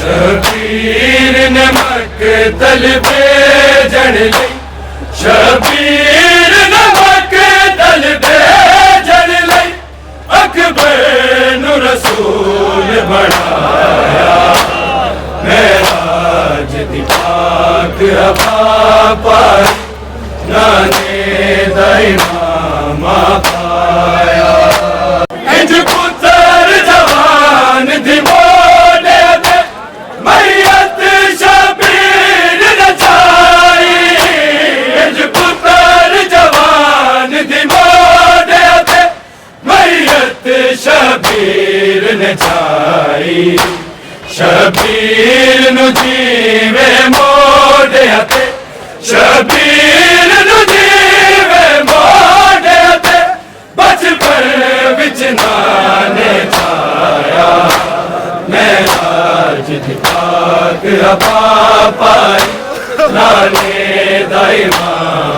शबीर ने मकतल भेजण लई, शबीर ने मकतल भेजण लई अकबर नू रसूल बनाया। मेराज दी पाक हवा पाई, नाने दा इमामा पाया। इंज पुत्र जवान दी मोड़े ते मैयत शबीर नचाई। इंज पुत्र जवान दी मोड़े ते मैयत शबीर नचाई। शबीर नू जीवे मोड़े ते, शबीर नू जीवे मोड़े ते बचपन विच नाने छाया। मेराज दी पाक हवा पाई, नाने दा इमाम